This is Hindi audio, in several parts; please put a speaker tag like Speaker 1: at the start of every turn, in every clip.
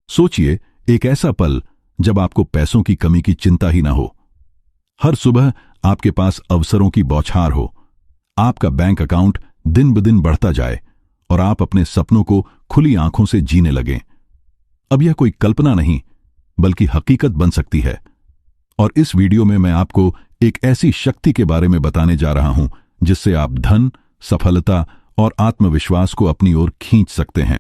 Speaker 1: सोचिए, एक ऐसा पल जब आपको पैसों की कमी की चिंता ही ना हो। हर सुबह आपके पास अवसरों की बौछार हो, आपका बैंक अकाउंट दिन ब दिन बढ़ता जाए और आप अपने सपनों को खुली आंखों से जीने लगें। अब यह कोई कल्पना नहीं, बल्कि हकीकत बन सकती है। और इस वीडियो में मैं आपको एक ऐसी शक्ति के बारे में बताने जा रहा हूं जिससे आप धन, सफलता और आत्मविश्वास को अपनी ओर खींच सकते हैं।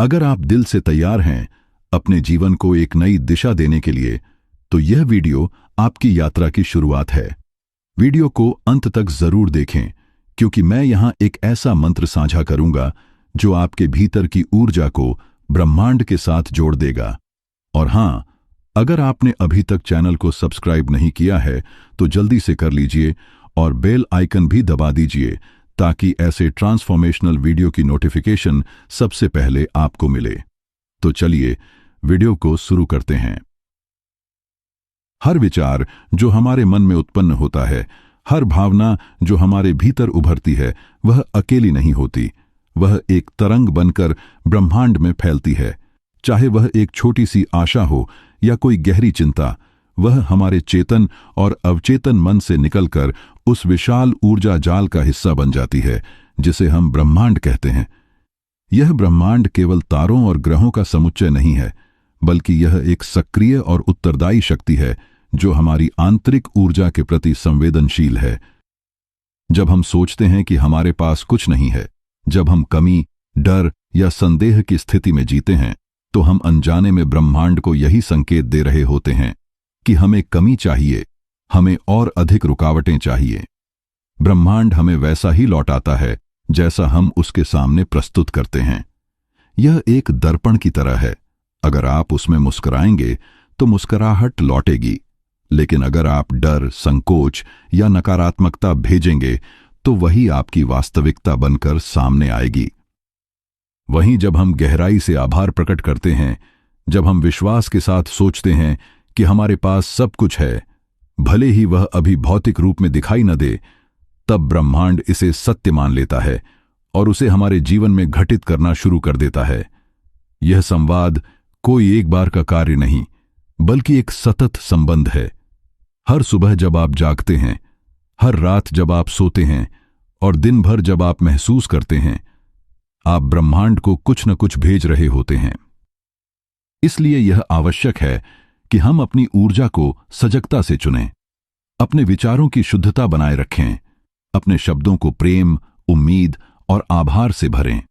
Speaker 1: अगर आप दिल से तैयार हैं अपने जीवन को एक नई दिशा देने के लिए, तो यह वीडियो आपकी यात्रा की शुरुआत है। वीडियो को अंत तक जरूर देखें, क्योंकि मैं यहां एक ऐसा मंत्र साझा करूंगा जो आपके भीतर की ऊर्जा को ब्रह्मांड के साथ जोड़ देगा। और हां, अगर आपने अभी तक चैनल को सब्सक्राइब नहीं किया है तो जल्दी से कर लीजिए और बेल आइकन भी दबा दीजिए, ताकि ऐसे ट्रांसफॉर्मेशनल वीडियो की नोटिफिकेशन सबसे पहले आपको मिले। तो चलिए वीडियो को शुरू करते हैं। हर विचार जो हमारे मन में उत्पन्न होता है, हर भावना जो हमारे भीतर उभरती है, वह अकेली नहीं होती। वह एक तरंग बनकर ब्रह्मांड में फैलती है। चाहे वह एक छोटी सी आशा हो या कोई गहरी चिंता, वह हमारे चेतन और अवचेतन मन से निकलकर उस विशाल ऊर्जा जाल का हिस्सा बन जाती है जिसे हम ब्रह्मांड कहते हैं। यह ब्रह्मांड केवल तारों और ग्रहों का समुच्चय नहीं है, बल्कि यह एक सक्रिय और उत्तरदायी शक्ति है जो हमारी आंतरिक ऊर्जा के प्रति संवेदनशील है। जब हम सोचते हैं कि हमारे पास कुछ नहीं है, जब हम कमी, डर या संदेह की स्थिति में जीते हैं, तो हम अनजाने में ब्रह्मांड को यही संकेत दे रहे होते हैं कि हमें कमी चाहिए, हमें और अधिक रुकावटें चाहिए। ब्रह्मांड हमें वैसा ही लौटाता है जैसा हम उसके सामने प्रस्तुत करते हैं। यह एक दर्पण की तरह है। अगर आप उसमें मुस्कुराएंगे तो मुस्कुराहट लौटेगी, लेकिन अगर आप डर, संकोच या नकारात्मकता भेजेंगे तो वही आपकी वास्तविकता बनकर सामने आएगी। वहीं जब हम गहराई से आभार प्रकट करते हैं, जब हम विश्वास के साथ सोचते हैं कि हमारे पास सब कुछ है, भले ही वह अभी भौतिक रूप में दिखाई न दे, तब ब्रह्मांड इसे सत्य मान लेता है और उसे हमारे जीवन में घटित करना शुरू कर देता है। यह संवाद कोई एक बार का कार्य नहीं, बल्कि एक सतत संबंध है। हर सुबह जब आप जागते हैं, हर रात जब आप सोते हैं और दिन भर जब आप महसूस करते हैं, आप ब्रह्मांड को कुछ न कुछ भेज रहे होते हैं। इसलिए यह आवश्यक है कि हम अपनी ऊर्जा को सजगता से चुनें, अपने विचारों की शुद्धता बनाए रखें, अपने शब्दों को प्रेम, उम्मीद और आभार से भरें,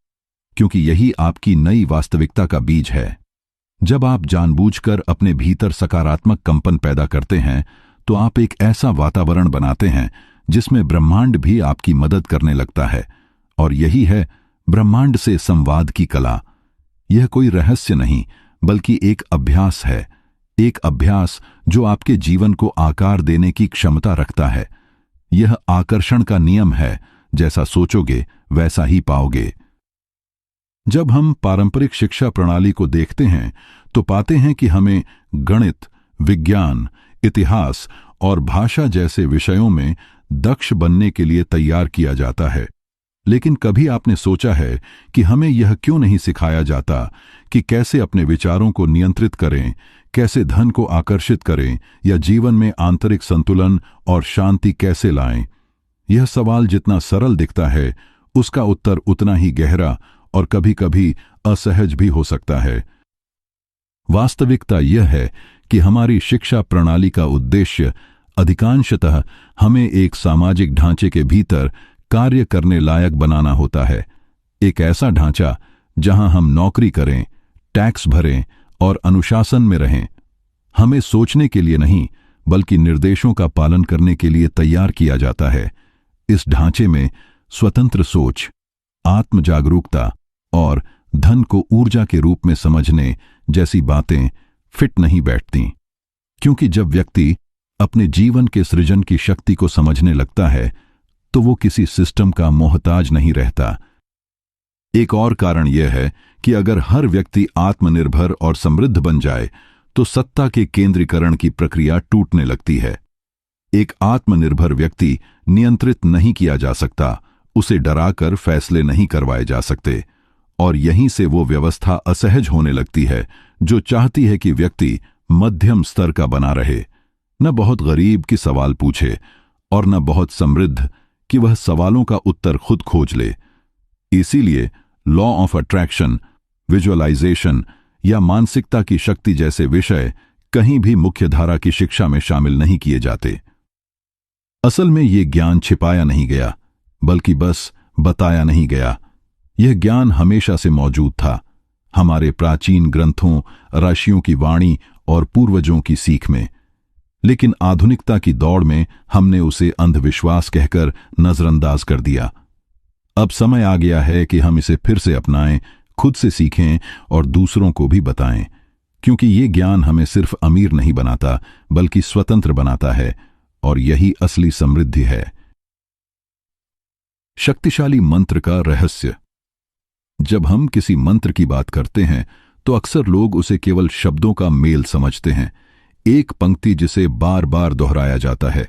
Speaker 1: क्योंकि यही आपकी नई वास्तविकता का बीज है। जब आप जानबूझकर अपने भीतर सकारात्मक कंपन पैदा करते हैं, तो आप एक ऐसा वातावरण बनाते हैं जिसमें ब्रह्मांड भी आपकी मदद करने लगता है। और यही है ब्रह्मांड से संवाद की कला। यह कोई रहस्य नहीं, बल्कि एक अभ्यास है। एक अभ्यास जो आपके जीवन को आकार देने की क्षमता रखता है। यह आकर्षण का नियम है, जैसा सोचोगे वैसा ही पाओगे। जब हम पारंपरिक शिक्षा प्रणाली को देखते हैं तो पाते हैं कि हमें गणित, विज्ञान, इतिहास और भाषा जैसे विषयों में दक्ष बनने के लिए तैयार किया जाता है। लेकिन कभी आपने सोचा है कि हमें यह क्यों नहीं सिखाया जाता कि कैसे अपने विचारों को नियंत्रित करें, कैसे धन को आकर्षित करें या जीवन में आंतरिक संतुलन और शांति कैसे लाएं? यह सवाल जितना सरल दिखता है, उसका उत्तर उतना ही गहरा और कभी-कभी असहज भी हो सकता है। वास्तविकता यह है कि हमारी शिक्षा प्रणाली का उद्देश्य अधिकांशतः हमें एक सामाजिक ढांचे के भीतर कार्य करने लायक बनाना होता है। एक ऐसा ढांचा जहां हम नौकरी करें, टैक्स भरें और अनुशासन में रहें। हमें सोचने के लिए नहीं, बल्कि निर्देशों का पालन करने के लिए तैयार किया जाता है। इस ढांचे में स्वतंत्र सोच, आत्म जागरूकता और धन को ऊर्जा के रूप में समझने जैसी बातें फिट नहीं बैठती। क्योंकि जब व्यक्ति अपने जीवन के सृजन की शक्ति को समझने लगता है, तो वो किसी सिस्टम का मोहताज नहीं रहता। एक और कारण यह है कि अगर हर व्यक्ति आत्मनिर्भर और समृद्ध बन जाए, तो सत्ता के केंद्रीकरण की प्रक्रिया टूटने लगती है। एक आत्मनिर्भर व्यक्ति नियंत्रित नहीं किया जा सकता, उसे डराकर फैसले नहीं करवाए जा सकते और यहीं से वो व्यवस्था असहज होने लगती है जो चाहती है कि व्यक्ति मध्यम स्तर का बना रहे, न बहुत गरीब कि सवाल पूछे और न बहुत समृद्ध कि वह सवालों का उत्तर खुद खोज ले। इसीलिए लॉ ऑफ अट्रैक्शन, विजुअलाइजेशन या मानसिकता की शक्ति जैसे विषय कहीं भी मुख्यधारा की शिक्षा में शामिल नहीं किए जाते। असल में ये ज्ञान छिपाया नहीं गया, बल्कि बस बताया नहीं गया। यह ज्ञान हमेशा से मौजूद था, हमारे प्राचीन ग्रंथों, ऋषियों की वाणी और पूर्वजों की सीख में। लेकिन आधुनिकता की दौड़ में हमने उसे अंधविश्वास कहकर नजरअंदाज कर दिया। अब समय आ गया है कि हम इसे फिर से अपनाएं, खुद से सीखें और दूसरों को भी बताएं, क्योंकि ये ज्ञान हमें सिर्फ अमीर नहीं बनाता बल्कि स्वतंत्र बनाता है, और यही असली समृद्धि है। शक्तिशाली मंत्र का रहस्य। जब हम किसी मंत्र की बात करते हैं तो अक्सर लोग उसे केवल शब्दों का मेल समझते हैं, एक पंक्ति जिसे बार बार दोहराया जाता है।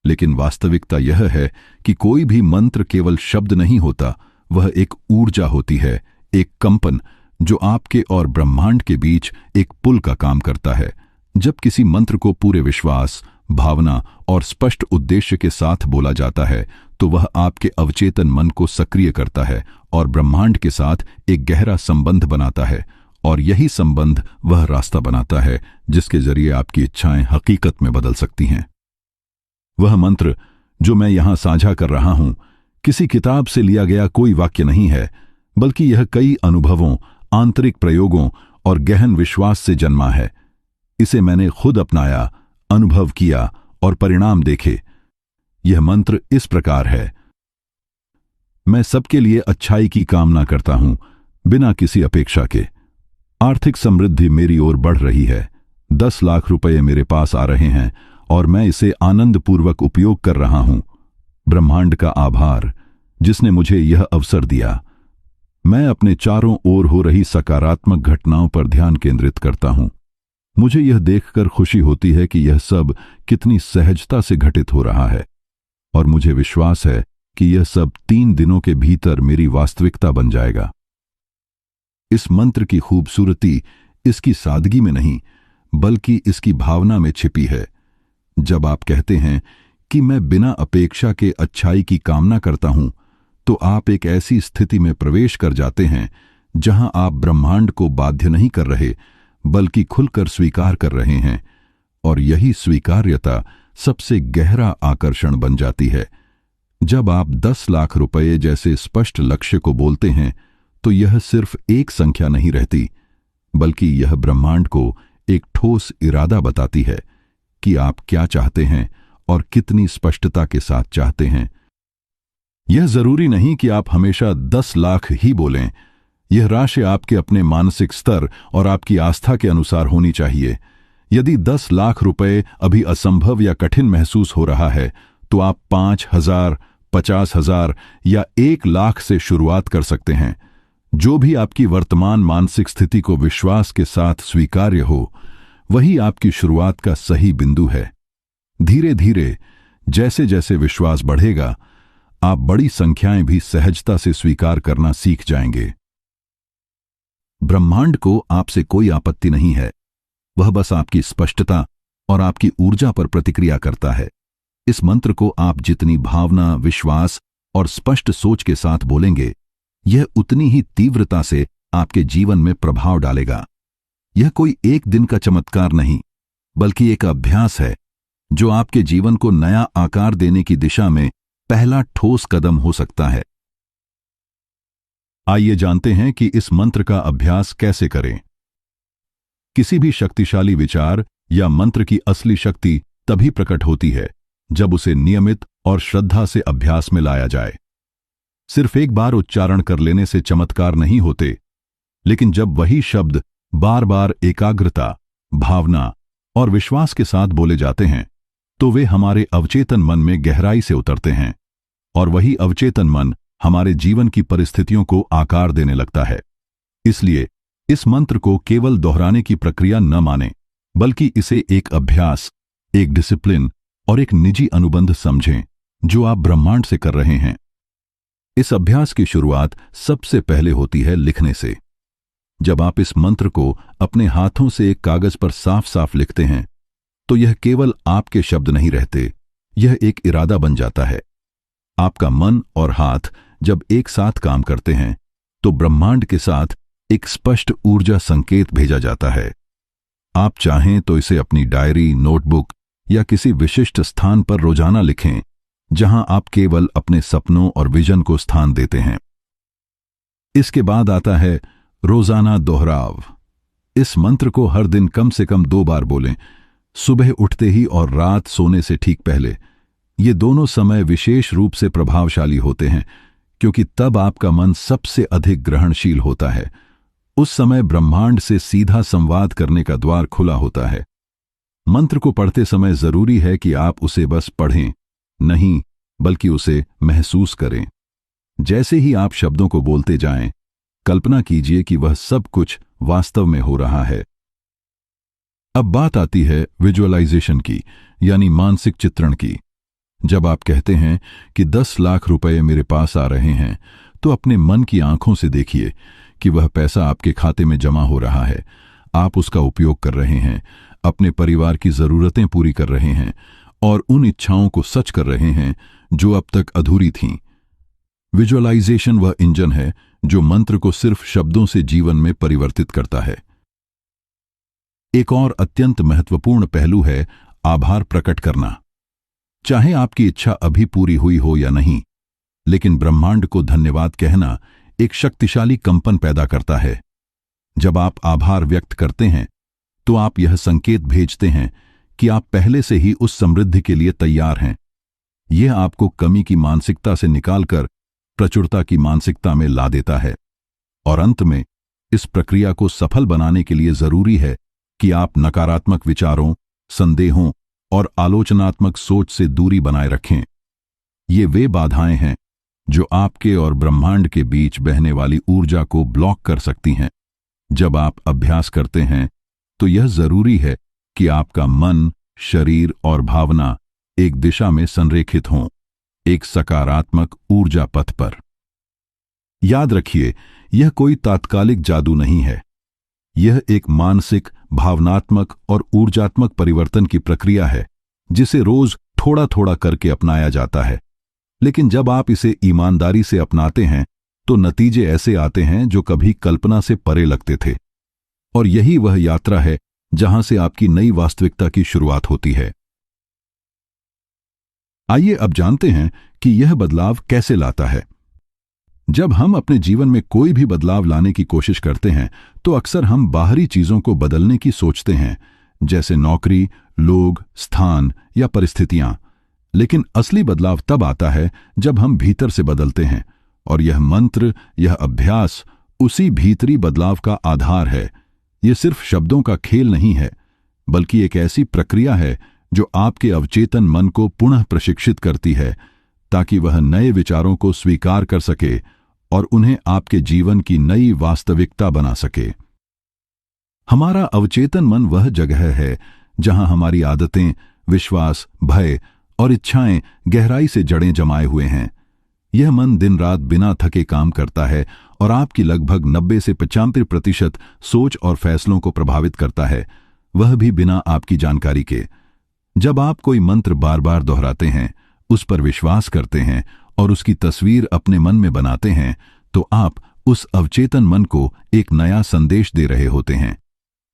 Speaker 1: लेकिन वास्तविकता यह है कि कोई भी मंत्र केवल शब्द नहीं होता, वह एक ऊर्जा होती है, एक कंपन जो आपके और ब्रह्मांड के बीच एक पुल का काम करता है। जब किसी मंत्र को पूरे विश्वास, भावना और स्पष्ट उद्देश्य के साथ बोला जाता है तो वह आपके अवचेतन मन को सक्रिय करता है और ब्रह्मांड के साथ एक गहरा संबंध बनाता है, और यही संबंध वह रास्ता बनाता है जिसके जरिए आपकी इच्छाएं हकीकत में बदल सकती हैं। वह मंत्र जो मैं यहां साझा कर रहा हूं किसी किताब से लिया गया कोई वाक्य नहीं है, बल्कि यह कई अनुभवों, आंतरिक प्रयोगों और गहन विश्वास से जन्मा है। इसे मैंने खुद अपनाया, अनुभव किया और परिणाम देखे। यह मंत्र इस प्रकार है। मैं सबके लिए अच्छाई की कामना करता हूं, बिना किसी अपेक्षा के। आर्थिक समृद्धि मेरी ओर बढ़ रही है। 10 लाख रुपए मेरे पास आ रहे हैं और मैं इसे आनंदपूर्वक उपयोग कर रहा हूं। ब्रह्मांड का आभार जिसने मुझे यह अवसर दिया। मैं अपने चारों ओर हो रही सकारात्मक घटनाओं पर ध्यान केंद्रित करता हूं। मुझे यह देखकर खुशी होती है कि यह सब कितनी सहजता से घटित हो रहा है, और मुझे विश्वास है कि यह सब 3 दिनों के भीतर मेरी वास्तविकता बन जाएगा। इस मंत्र की खूबसूरती इसकी सादगी में नहीं, बल्कि इसकी भावना में छिपी है। जब आप कहते हैं कि मैं बिना अपेक्षा के अच्छाई की कामना करता हूं, तो आप एक ऐसी स्थिति में प्रवेश कर जाते हैं जहां आप ब्रह्मांड को बाध्य नहीं कर रहे, बल्कि खुलकर स्वीकार कर रहे हैं, और यही स्वीकार्यता सबसे गहरा आकर्षण बन जाती है। जब आप 10 लाख रुपए जैसे स्पष्ट लक्ष्य को बोलते हैं तो यह सिर्फ एक संख्या नहीं रहती, बल्कि यह ब्रह्मांड को एक ठोस इरादा बताती है कि आप क्या चाहते हैं और कितनी स्पष्टता के साथ चाहते हैं। यह जरूरी नहीं कि आप हमेशा 10 लाख ही बोलें। यह राशि आपके अपने मानसिक स्तर और आपकी आस्था के अनुसार होनी चाहिए। यदि 10 लाख रुपए अभी असंभव या कठिन महसूस हो रहा है तो आप 5,000, 50,000 या 1 लाख से शुरुआत कर सकते हैं। जो भी आपकी वर्तमान मानसिक स्थिति को विश्वास के साथ स्वीकार्य हो, वही आपकी शुरुआत का सही बिंदु है। धीरे धीरे जैसे जैसे विश्वास बढ़ेगा, आप बड़ी संख्याएं भी सहजता से स्वीकार करना सीख जाएंगे। ब्रह्मांड को आपसे कोई आपत्ति नहीं है, वह बस आपकी स्पष्टता और आपकी ऊर्जा पर प्रतिक्रिया करता है। इस मंत्र को आप जितनी भावना, विश्वास और स्पष्ट सोच के साथ बोलेंगे, यह उतनी ही तीव्रता से आपके जीवन में प्रभाव डालेगा। यह कोई एक दिन का चमत्कार नहीं, बल्कि एक अभ्यास है जो आपके जीवन को नया आकार देने की दिशा में पहला ठोस कदम हो सकता है। आइए जानते हैं कि इस मंत्र का अभ्यास कैसे करें। किसी भी शक्तिशाली विचार या मंत्र की असली शक्ति तभी प्रकट होती है जब उसे नियमित और श्रद्धा से अभ्यास में लाया जाए। सिर्फ एक बार उच्चारण कर लेने से चमत्कार नहीं होते, लेकिन जब वही शब्द बार बार एकाग्रता, भावना और विश्वास के साथ बोले जाते हैं तो वे हमारे अवचेतन मन में गहराई से उतरते हैं, और वही अवचेतन मन हमारे जीवन की परिस्थितियों को आकार देने लगता है। इसलिए इस मंत्र को केवल दोहराने की प्रक्रिया न मानें, बल्कि इसे एक अभ्यास, एक डिसिप्लिन और एक निजी अनुबंध समझें जो आप ब्रह्मांड से कर रहे हैं। इस अभ्यास की शुरुआत सबसे पहले होती है लिखने से। जब आप इस मंत्र को अपने हाथों से एक कागज पर साफ साफ लिखते हैं तो यह केवल आपके शब्द नहीं रहते, यह एक इरादा बन जाता है। आपका मन और हाथ जब एक साथ काम करते हैं तो ब्रह्मांड के साथ एक स्पष्ट ऊर्जा संकेत भेजा जाता है। आप चाहें तो इसे अपनी डायरी, नोटबुक या किसी विशिष्ट स्थान पर रोजाना लिखें, जहां आप केवल अपने सपनों और विजन को स्थान देते हैं। इसके बाद आता है रोजाना दोहराव। इस मंत्र को हर दिन कम से कम 2 बार बोलें, सुबह उठते ही और रात सोने से ठीक पहले। ये दोनों समय विशेष रूप से प्रभावशाली होते हैं क्योंकि तब आपका मन सबसे अधिक ग्रहणशील होता है। उस समय ब्रह्मांड से सीधा संवाद करने का द्वार खुला होता है। मंत्र को पढ़ते समय जरूरी है कि आप उसे बस पढ़ें नहीं, बल्कि उसे महसूस करें। जैसे ही आप शब्दों को बोलते जाएं, कल्पना कीजिए कि वह सब कुछ वास्तव में हो रहा है। अब बात आती है विजुअलाइजेशन की, यानी मानसिक चित्रण की। जब आप कहते हैं कि 10 लाख रुपए मेरे पास आ रहे हैं, तो अपने मन की आंखों से देखिए कि वह पैसा आपके खाते में जमा हो रहा है। आप उसका उपयोग कर रहे हैं, अपने परिवार की जरूरतें पूरी कर रहे हैं और उन इच्छाओं को सच कर रहे हैं जो अब तक अधूरी थीं। विजुअलाइजेशन वह इंजन है जो मंत्र को सिर्फ शब्दों से जीवन में परिवर्तित करता है। एक और अत्यंत महत्वपूर्ण पहलू है आभार प्रकट करना। चाहे आपकी इच्छा अभी पूरी हुई हो या नहीं, लेकिन ब्रह्मांड को धन्यवाद कहना एक शक्तिशाली कंपन पैदा करता है। जब आप आभार व्यक्त करते हैं तो आप यह संकेत भेजते हैं कि आप पहले से ही उस समृद्धि के लिए तैयार हैं। यह आपको कमी की मानसिकता से निकालकर प्रचुरता की मानसिकता में ला देता है। और अंत में इस प्रक्रिया को सफल बनाने के लिए जरूरी है कि आप नकारात्मक विचारों, संदेहों और आलोचनात्मक सोच से दूरी बनाए रखें। ये वे बाधाएं हैं जो आपके और ब्रह्मांड के बीच बहने वाली ऊर्जा को ब्लॉक कर सकती हैं। जब आप अभ्यास करते हैं तो यह जरूरी है कि आपका मन, शरीर और भावना एक दिशा में संरेखित हों, एक सकारात्मक ऊर्जा पथ पर। याद रखिए, यह कोई तात्कालिक जादू नहीं है। यह एक मानसिक, भावनात्मक और ऊर्जात्मक परिवर्तन की प्रक्रिया है जिसे रोज थोड़ा थोड़ा करके अपनाया जाता है। लेकिन जब आप इसे ईमानदारी से अपनाते हैं तो नतीजे ऐसे आते हैं जो कभी कल्पना से परे लगते थे। और यही वह यात्रा है जहां से आपकी नई वास्तविकता की शुरुआत होती है। आइए अब जानते हैं कि यह बदलाव कैसे लाता है। जब हम अपने जीवन में कोई भी बदलाव लाने की कोशिश करते हैं तो अक्सर हम बाहरी चीजों को बदलने की सोचते हैं, जैसे नौकरी, लोग, स्थान या परिस्थितियां। लेकिन असली बदलाव तब आता है जब हम भीतर से बदलते हैं, और यह मंत्र, यह अभ्यास उसी भीतरी बदलाव का आधार है। यह सिर्फ शब्दों का खेल नहीं है, बल्कि एक ऐसी प्रक्रिया है जो आपके अवचेतन मन को पुनः प्रशिक्षित करती है ताकि वह नए विचारों को स्वीकार कर सके और उन्हें आपके जीवन की नई वास्तविकता बना सके। हमारा अवचेतन मन वह जगह है जहां हमारी आदतें, विश्वास, भय और इच्छाएं गहराई से जड़ें जमाए हुए हैं। यह मन दिन रात बिना थके काम करता है और आपकी लगभग 90 से 95% सोच और फैसलों को प्रभावित करता है, वह भी बिना आपकी जानकारी के। जब आप कोई मंत्र बार बार दोहराते हैं, उस पर विश्वास करते हैं और उसकी तस्वीर अपने मन में बनाते हैं, तो आप उस अवचेतन मन को एक नया संदेश दे रहे होते हैं।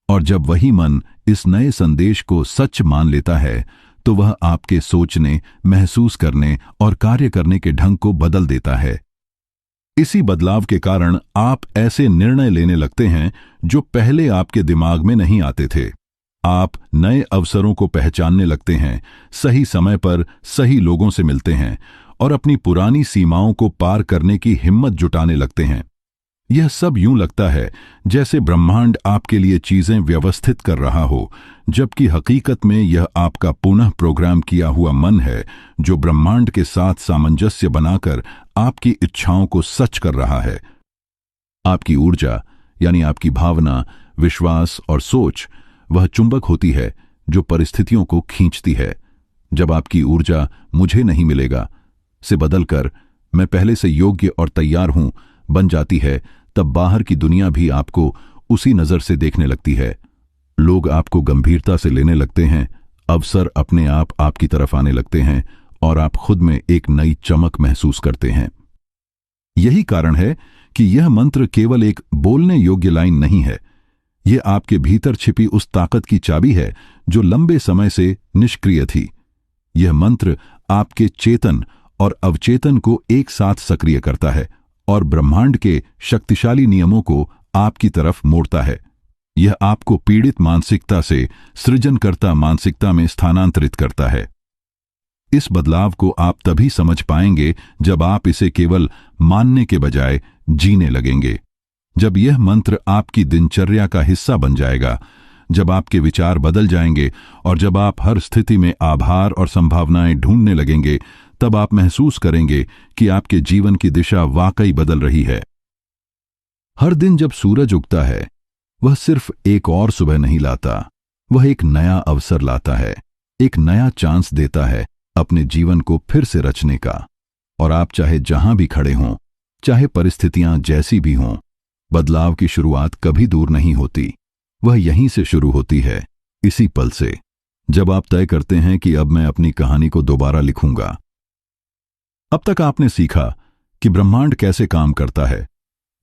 Speaker 1: और जब वही मन इस नए संदेश को सच मान लेता है तो वह आपके सोचने, महसूस करने और कार्य करने के ढंग को बदल देता है। इसी बदलाव के कारण आप ऐसे निर्णय लेने लगते हैं जो पहले आपके दिमाग में नहीं आते थे। आप नए अवसरों को पहचानने लगते हैं, सही समय पर सही लोगों से मिलते हैं और अपनी पुरानी सीमाओं को पार करने की हिम्मत जुटाने लगते हैं। यह सब यूं लगता है जैसे ब्रह्मांड आपके लिए चीजें व्यवस्थित कर रहा हो, जबकि हकीकत में यह आपका पुनः प्रोग्राम किया हुआ मन है जो ब्रह्मांड के साथ सामंजस्य बनाकर आपकी इच्छाओं को सच कर रहा है। आपकी ऊर्जा, यानी आपकी भावना, विश्वास और सोच वह चुंबक होती है जो परिस्थितियों को खींचती है। जब आपकी ऊर्जा "मुझे नहीं मिलेगा" से बदलकर मैं पहले से योग्य और तैयार हूं बन जाती है, तब बाहर की दुनिया भी आपको उसी नजर से देखने लगती है। लोग आपको गंभीरता से लेने लगते हैं, अवसर अपने आप आपकी तरफ आने लगते हैं और आप खुद में एक नई चमक महसूस करते हैं। यही कारण है कि यह मंत्र केवल एक बोलने योग्य लाइन नहीं है, यह आपके भीतर छिपी उस ताकत की चाबी है जो लंबे समय से निष्क्रिय थी। यह मंत्र आपके चेतन और अवचेतन को एक साथ सक्रिय करता है और ब्रह्मांड के शक्तिशाली नियमों को आपकी तरफ मोड़ता है। यह आपको पीड़ित मानसिकता से सृजनकर्ता मानसिकता में स्थानांतरित करता है। इस बदलाव को आप तभी समझ पाएंगे जब आप इसे केवल मानने के बजाय जीने लगेंगे। जब यह मंत्र आपकी दिनचर्या का हिस्सा बन जाएगा, जब आपके विचार बदल जाएंगे और जब आप हर स्थिति में आभार और संभावनाएं ढूंढने लगेंगे, तब आप महसूस करेंगे कि आपके जीवन की दिशा वाकई बदल रही है। हर दिन जब सूरज उगता है, वह सिर्फ एक और सुबह नहीं लाता, वह एक नया अवसर लाता है, एक नया चांस देता है अपने जीवन को फिर से रचने का। और आप चाहे जहां भी खड़े हों, चाहे परिस्थितियां जैसी भी हों, बदलाव की शुरुआत कभी दूर नहीं होती, वह यहीं से शुरू होती है, इसी पल से, जब आप तय करते हैं कि अब मैं अपनी कहानी को दोबारा लिखूंगा। अब तक आपने सीखा कि ब्रह्मांड कैसे काम करता है,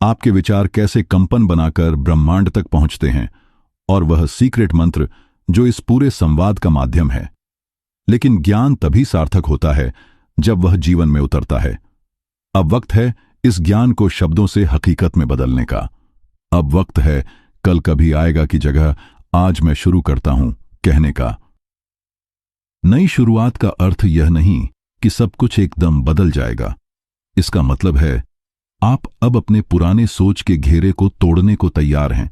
Speaker 1: आपके विचार कैसे कंपन बनाकर ब्रह्मांड तक पहुंचते हैं, और वह सीक्रेट मंत्र जो इस पूरे संवाद का माध्यम है। लेकिन ज्ञान तभी सार्थक होता है जब वह जीवन में उतरता है। अब वक्त है इस ज्ञान को शब्दों से हकीकत में बदलने का। अब वक्त है कल कभी आएगा की जगह आज मैं शुरू करता हूं कहने का। नई शुरुआत का अर्थ यह नहीं कि सब कुछ एकदम बदल जाएगा। इसका मतलब है आप अब अपने पुराने सोच के घेरे को तोड़ने को तैयार हैं।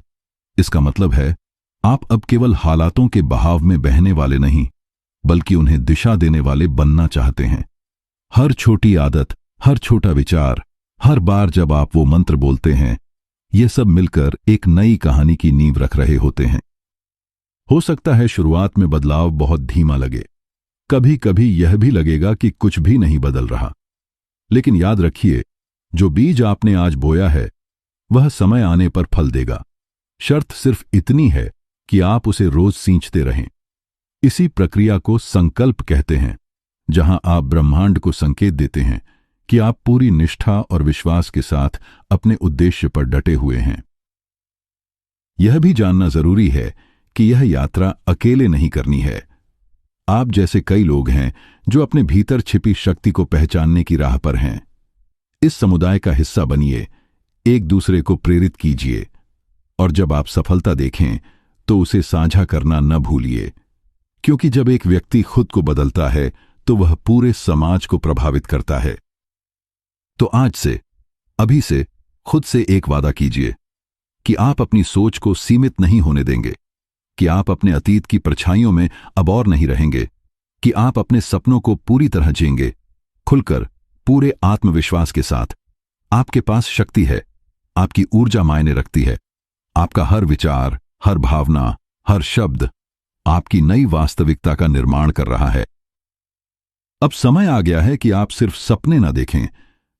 Speaker 1: इसका मतलब है आप अब केवल हालातों के बहाव में बहने वाले नहीं, बल्कि उन्हें दिशा देने वाले बनना चाहते हैं। हर छोटी आदत, हर छोटा विचार, हर बार जब आप वो मंत्र बोलते हैं, ये सब मिलकर एक नई कहानी की नींव रख रहे होते हैं। हो सकता है शुरुआत में बदलाव बहुत धीमा लगे, कभी कभी यह भी लगेगा कि कुछ भी नहीं बदल रहा। लेकिन याद रखिए, जो बीज आपने आज बोया है वह समय आने पर फल देगा। शर्त सिर्फ इतनी है कि आप उसे रोज सींचते रहें। इसी प्रक्रिया को संकल्प कहते हैं, जहां आप ब्रह्मांड को संकेत देते हैं कि आप पूरी निष्ठा और विश्वास के साथ अपने उद्देश्य पर डटे हुए हैं। यह भी जानना जरूरी है कि यह यात्रा अकेले नहीं करनी है। आप जैसे कई लोग हैं जो अपने भीतर छिपी शक्ति को पहचानने की राह पर हैं। इस समुदाय का हिस्सा बनिए, एक दूसरे को प्रेरित कीजिए, और जब आप सफलता देखें तो उसे साझा करना न भूलिए, क्योंकि जब एक व्यक्ति खुद को बदलता है तो वह पूरे समाज को प्रभावित करता है। तो आज से, अभी से खुद से एक वादा कीजिए कि आप अपनी सोच को सीमित नहीं होने देंगे, कि आप अपने अतीत की परछाइयों में अब और नहीं रहेंगे, कि आप अपने सपनों को पूरी तरह जिएंगे, खुलकर, पूरे आत्मविश्वास के साथ। आपके पास शक्ति है, आपकी ऊर्जा मायने रखती है। आपका हर विचार, हर भावना, हर शब्द आपकी नई वास्तविकता का निर्माण कर रहा है। अब समय आ गया है कि आप सिर्फ सपने न देखें,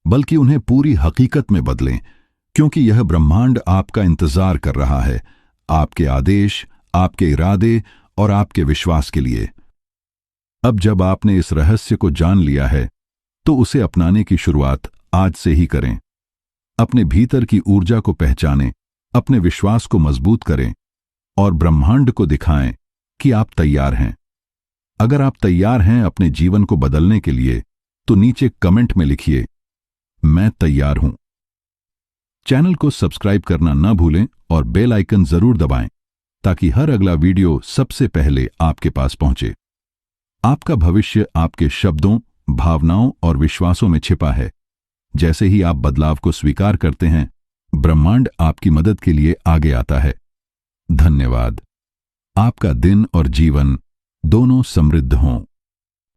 Speaker 1: बल्कि उन्हें पूरी हकीकत में बदलें, क्योंकि यह ब्रह्मांड आपका इंतजार कर रहा है, आपके आदेश, आपके इरादे और आपके विश्वास के लिए। अब जब आपने इस रहस्य को जान लिया है, तो उसे अपनाने की शुरुआत आज से ही करें। अपने भीतर की ऊर्जा को पहचानें, अपने विश्वास को मजबूत करें और ब्रह्मांड को दिखाएं कि आप तैयार हैं। अगर आप तैयार हैं अपने जीवन को बदलने के लिए, तो नीचे कमेंट में लिखिए, मैं तैयार हूं। चैनल को सब्सक्राइब करना न भूलें और बेल आइकन जरूर दबाएं, ताकि हर अगला वीडियो सबसे पहले आपके पास पहुंचे। आपका भविष्य आपके शब्दों, भावनाओं और विश्वासों में छिपा है। जैसे ही आप बदलाव को स्वीकार करते हैं, ब्रह्मांड आपकी मदद के लिए आगे आता है। धन्यवाद। आपका दिन और जीवन दोनों समृद्ध हों।